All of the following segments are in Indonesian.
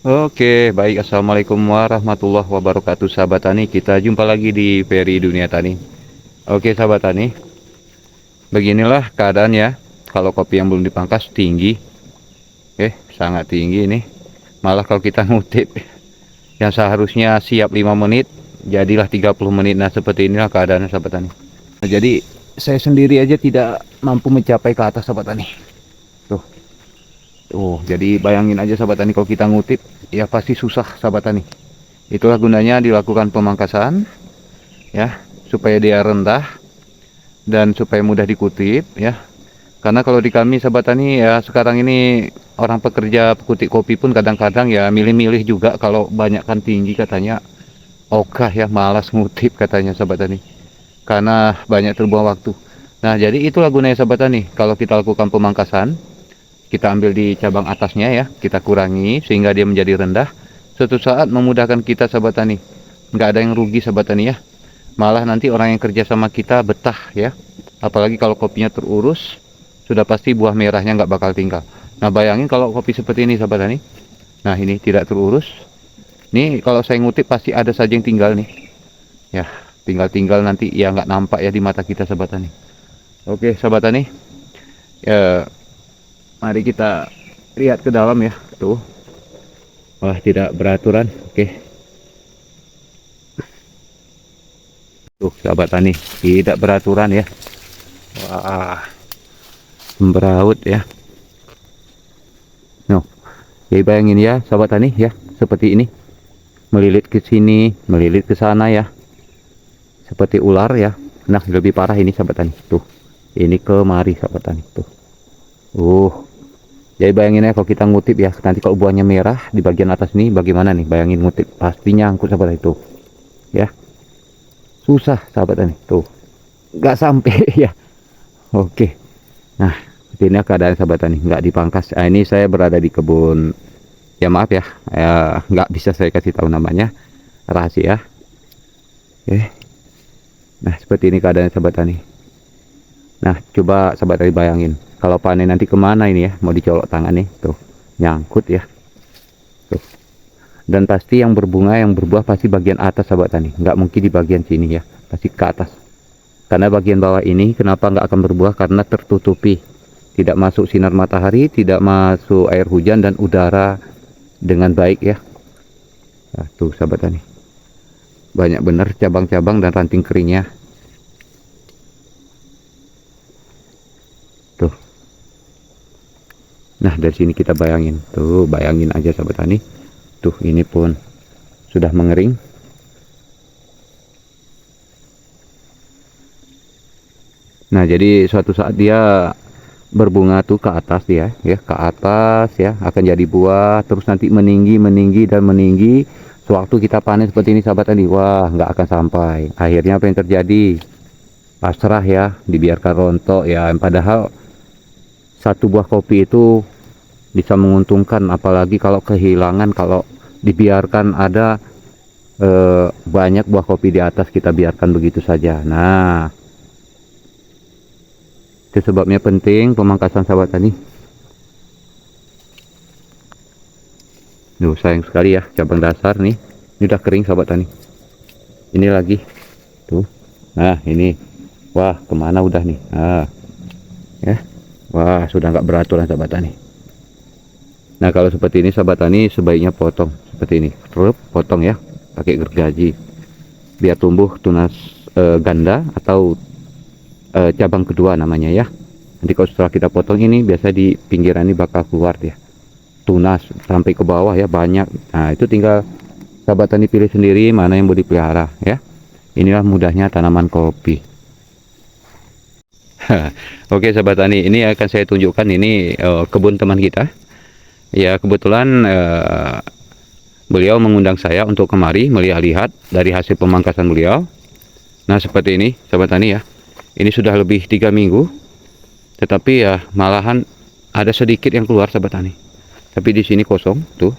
Oke, baik. Assalamualaikum warahmatullahi wabarakatuh, sahabat tani. Kita jumpa lagi di Peri Dunia Tani. Oke, sahabat tani. Beginilah keadaannya. Kalau kopi yang belum dipangkas tinggi, sangat tinggi ini. Malah kalau kita ngutip yang seharusnya siap 5 menit, jadilah 30 menit. Nah, seperti inilah keadaannya, sahabat tani. Nah, jadi saya sendiri aja tidak mampu mencapai ke atas, sahabat tani. Tuh. Jadi bayangin aja, sahabat tani, kalau kita ngutip, ya pasti susah, sahabat tani. Itulah gunanya dilakukan pemangkasan, ya, supaya dia rendah dan supaya mudah dikutip, ya. Karena kalau di kami, sahabat tani, ya sekarang ini orang pekerja pekutik kopi pun kadang-kadang ya milih-milih juga. Kalau banyakkan tinggi katanya ogah, ya, malas ngutip katanya, sahabat tani, karena banyak terbuang waktu. Nah, jadi itulah gunanya, sahabat tani, kalau kita lakukan pemangkasan, kita ambil di cabang atasnya, ya, kita kurangi sehingga dia menjadi rendah. Suatu saat memudahkan kita, sahabat tani, nggak ada yang rugi, sahabat tani, ya. Malah nanti orang yang kerja sama kita betah, ya. Apalagi kalau kopinya terurus, sudah pasti buah merahnya nggak bakal tinggal. Nah, bayangin kalau kopi seperti ini, sahabat tani. Nah, ini tidak terurus. Nih kalau saya ngutip pasti ada saja yang tinggal nih. Ya, tinggal-tinggal nanti ya nggak nampak ya di mata kita, sahabat tani. Oke, sahabat tani. Ya, mari kita lihat ke dalam, ya. Tuh. Wah, tidak beraturan. Oke. Tuh, sahabat tani, tidak beraturan, ya. Wah, sembraut, ya. No. Jadi bayangin ya, sahabat tani, ya, seperti ini. Melilit ke sini, melilit ke sana, ya. Seperti ular, ya. Nah, lebih parah ini, sahabat tani. Tuh. Ini kemari, sahabat tani. Tuh. Jadi bayangin ya kalau kita ngutip, ya, nanti kalau buahnya merah di bagian atas ini bagaimana nih? Bayangin ngutip, pasti nyangkut, sahabat tani. Tuh. Ya. Susah, sahabat tani. Tuh. Nggak sampai ya. Oke. Nah, ini keadaan, sahabat tani, nggak dipangkas. Nah, ini saya berada di kebun. Ya maaf ya, nggak bisa saya kasih tahu namanya, rahasia. Oke. Nah, seperti ini keadaan, sahabat tani. Nah, coba sahabat tani bayangin, kalau panen nanti kemana ini, ya? Mau dicolok tangan nih, tuh, nyangkut, ya. Tuh. Dan pasti yang berbunga, yang berbuah pasti bagian atas, sahabat tani. Nggak mungkin di bagian sini, ya, pasti ke atas. Karena bagian bawah ini kenapa nggak akan berbuah? Karena tertutupi, tidak masuk sinar matahari, tidak masuk air hujan dan udara dengan baik, ya. Nah, tuh, sahabat tani, banyak benar cabang-cabang dan ranting keringnya. Tuh. Nah, dari sini kita bayangin, tuh, bayangin aja, sahabat tani. Tuh, ini pun sudah mengering. Nah, jadi suatu saat dia berbunga tuh ke atas, dia, ya, ke atas, ya, akan jadi buah, terus nanti meninggi, meninggi dan meninggi. Sewaktu kita panen seperti ini, sahabat tadi, wah, nggak akan sampai. Akhirnya apa yang terjadi? Pasrah, ya, dibiarkan rontok, ya. Padahal satu buah kopi itu bisa menguntungkan, apalagi kalau kehilangan, kalau dibiarkan ada banyak buah kopi di atas, kita biarkan begitu saja. Nah, itu sebabnya penting pemangkasan, sahabat tani. Duh, sayang sekali ya, cabang dasar nih. Ini udah kering, sahabat tani. Ini lagi. Tuh. Nah, ini. Wah, kemana udah nih? Nah, ya. Wah, sudah nggak beraturan, sahabat tani. Nah, kalau seperti ini, sahabat tani, sebaiknya potong. Seperti ini. Potong, ya. Pakai gergaji. Biar tumbuh tunas ganda atau cabang kedua namanya, ya. Nanti kalau setelah kita potong ini, biasa di pinggiran ini bakal keluar ya, tunas sampai ke bawah, ya, banyak. Nah, itu tinggal sahabat tani pilih sendiri mana yang mau dipelihara, ya. Inilah mudahnya tanaman kopi. Oke, sahabat tani, ini akan saya tunjukkan ini kebun teman kita. Ya, kebetulan beliau mengundang saya untuk kemari melihat-lihat dari hasil pemangkasan beliau. Nah, seperti ini, sahabat tani, ya. Ini sudah lebih 3 minggu, tetapi ya malahan ada sedikit yang keluar, sahabat tani. Tapi di sini kosong, tuh.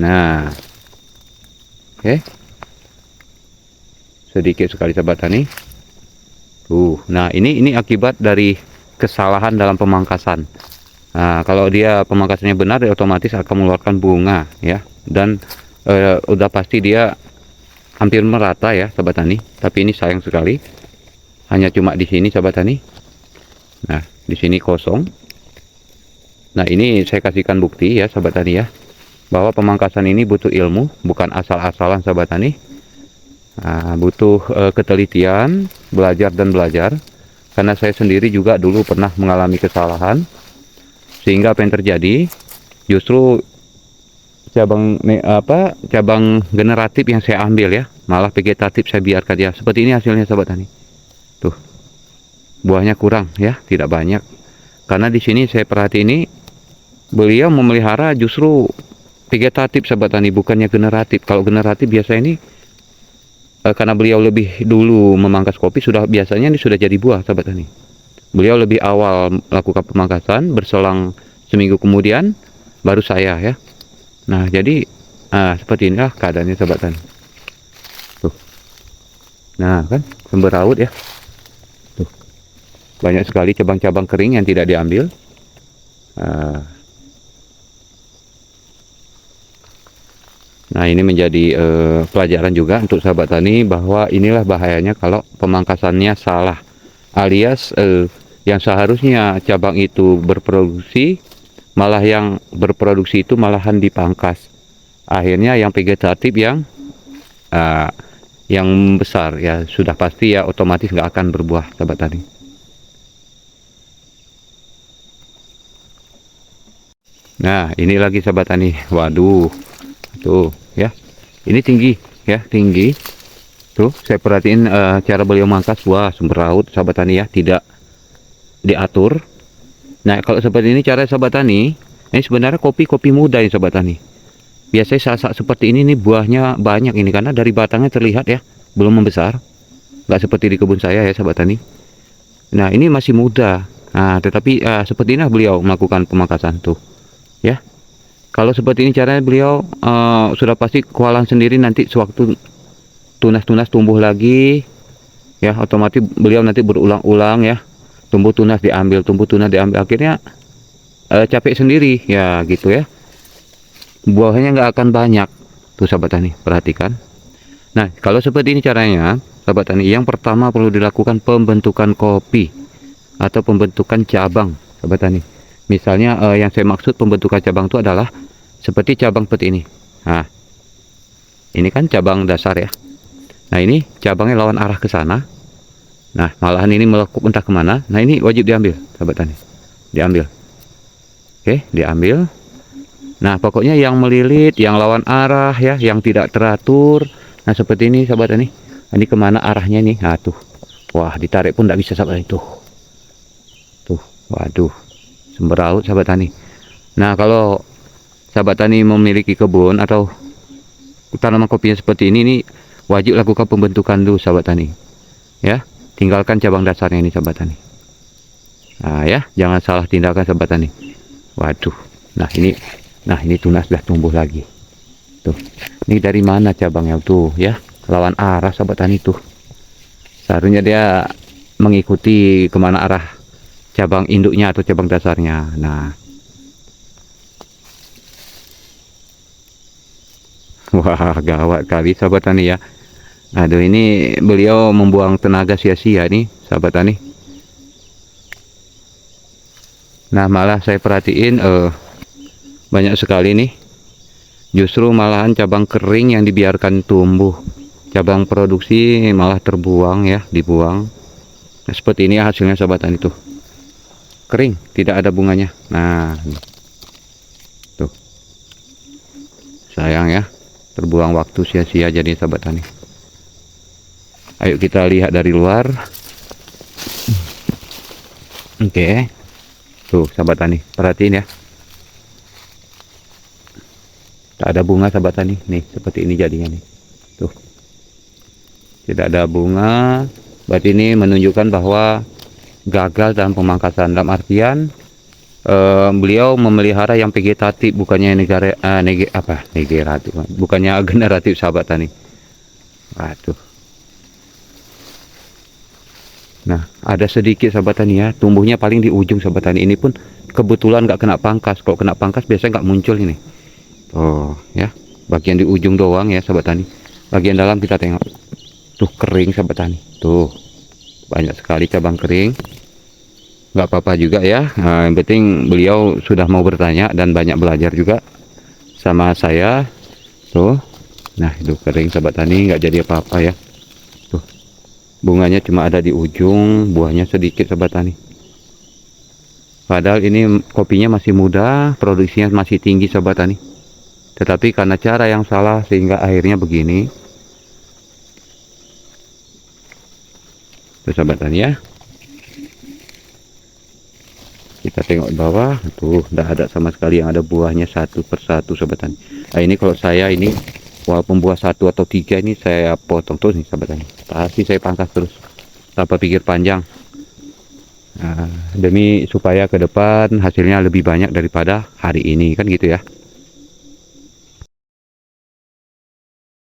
Nah, oke, sedikit sekali, sahabat tani. Nah, ini akibat dari kesalahan dalam pemangkasan. Nah, kalau dia pemangkasannya benar, dia otomatis akan mengeluarkan bunga ya, dan udah pasti dia hampir merata ya sahabat tani. Tapi ini sayang sekali, hanya cuma di sini sahabat tani. Nah, di sini kosong. Nah, ini saya kasihkan bukti ya sahabat tani ya, bahwa pemangkasan ini butuh ilmu, bukan asal-asalan sahabat tani. Nah, butuh ketelitian, belajar dan belajar. Karena saya sendiri juga dulu pernah mengalami kesalahan, sehingga apa yang terjadi, justru cabang generatif yang saya ambil ya, malah vegetatif saya biarkan ya. Seperti ini hasilnya sahabat tani. Tuh, buahnya kurang ya, tidak banyak. Karena di sini saya perhati ini, beliau memelihara justru vegetatif sahabat tani, bukannya generatif. Kalau generatif biasa ini karena beliau lebih dulu memangkas kopi, biasanya ini sudah jadi buah sahabat tani. Beliau lebih awal melakukan pemangkasan, berselang seminggu kemudian baru saya ya. Nah, jadi seperti inilah keadaannya sahabat tani. Tuh. Nah, kan semberawut ya. Tuh. Banyak sekali cabang-cabang kering yang tidak diambil. Nah, ini menjadi pelajaran juga untuk sahabat tani, bahwa inilah bahayanya kalau pemangkasannya salah, alias yang seharusnya cabang itu berproduksi, malah yang berproduksi itu malahan dipangkas. Akhirnya yang vegetatif yang besar ya sudah pasti ya otomatis nggak akan berbuah sahabat tani. Nah, ini lagi sahabat tani. Waduh, tuh ya, ini tinggi ya, tinggi. Tuh saya perhatiin cara beliau mangkas, wah semberawut sahabat tani ya, tidak diatur. Nah, kalau seperti ini cara sahabat tani, ini sebenarnya kopi muda ini sahabat tani. Biasanya saat seperti ini nih buahnya banyak ini, karena dari batangnya terlihat ya, belum membesar, nggak seperti di kebun saya ya sahabat tani. Nah, ini masih muda. Nah, tetapi seperti ini beliau melakukan pemangkasan tuh ya. Kalau seperti ini caranya, beliau sudah pasti kewalahan sendiri nanti sewaktu tunas-tunas tumbuh lagi ya, otomatis beliau nanti berulang-ulang ya, tumbuh tunas diambil, akhirnya capek sendiri ya gitu ya. Buahnya nggak akan banyak tuh sahabat tani, perhatikan. Nah, kalau seperti ini caranya sahabat tani, yang pertama perlu dilakukan pembentukan kopi atau pembentukan cabang sahabat tani. Misalnya yang saya maksud pembentukan cabang itu adalah seperti cabang seperti ini. Nah, ini kan cabang dasar ya. Nah, ini cabangnya lawan arah ke sana. Nah, malahan ini melekuk entah kemana. Nah, ini wajib diambil sahabat tani, diambil. Oke, diambil. Nah, pokoknya yang melilit, yang lawan arah ya, yang tidak teratur. Nah, seperti ini sahabat tani. Ini kemana arahnya nih? Nah, tuh. Wah, ditarik pun tidak bisa sahabat tani. Tuh, waduh, semberawut sahabat tani. Nah, kalau sahabat tani memiliki kebun atau tanaman kopinya seperti ini nih, wajib lakukan pembentukan dulu sahabat tani ya. Tinggalkan cabang dasarnya ini sahabat tani. Nah ya, jangan salah tindakan sahabat tani. Waduh, nah ini tunas sudah tumbuh lagi tuh. Ini dari mana cabangnya tuh ya, lawan arah sahabat tani tuh. Seharusnya dia mengikuti kemana arah cabang induknya atau cabang dasarnya. Nah, wah gawat kali sahabat tani ya. Aduh, ini beliau membuang tenaga sia-sia nih sahabat tani. Nah, malah saya perhatiin banyak sekali nih, justru malahan cabang kering yang dibiarkan tumbuh, cabang produksi malah terbuang ya, dibuang. Nah, seperti ini hasilnya sahabat tani tuh, kering, tidak ada bunganya. Nah, tuh sayang ya, terbuang waktu sia-sia jadi sahabat tani. Ayo kita lihat dari luar. Oke. Tuh sahabat tani, perhatiin ya. Tak ada bunga sahabat tani. Nih, seperti ini jadinya nih. Tuh. Tidak ada bunga. Berarti ini menunjukkan bahwa gagal dalam pemangkasan. Dalam artian beliau memelihara yang vegetatif, bukannya negaratif, bukannya generatif sahabat tani. Waduh. Nah, ada sedikit sahabat tani ya, tumbuhnya paling di ujung sahabat tani. Ini pun kebetulan nggak kena pangkas. Kalau kena pangkas biasanya nggak muncul ini. Oh ya, bagian di ujung doang ya sahabat tani. Bagian dalam kita tengok, tuh kering sahabat tani. Tuh banyak sekali cabang kering. Nggak apa-apa juga ya. Nah, yang penting beliau sudah mau bertanya dan banyak belajar juga sama saya. Tuh, nah itu kering sahabat tani, nggak jadi apa-apa ya. Tuh, bunganya cuma ada di ujung, buahnya sedikit sahabat tani. Padahal ini kopinya masih muda, produksinya masih tinggi sahabat tani. Tetapi karena cara yang salah sehingga akhirnya begini. Tuh sahabat tani ya. Kita tengok di bawah, tuh tidak ada sama sekali yang ada buahnya satu persatu sahabat tani. Nah ini kalau saya ini walaupun buah 1 atau 3 ini saya potong terus nih sahabat tani. Pasti saya pangkas terus tanpa pikir panjang. Nah, demi supaya ke depan hasilnya lebih banyak daripada hari ini kan gitu ya.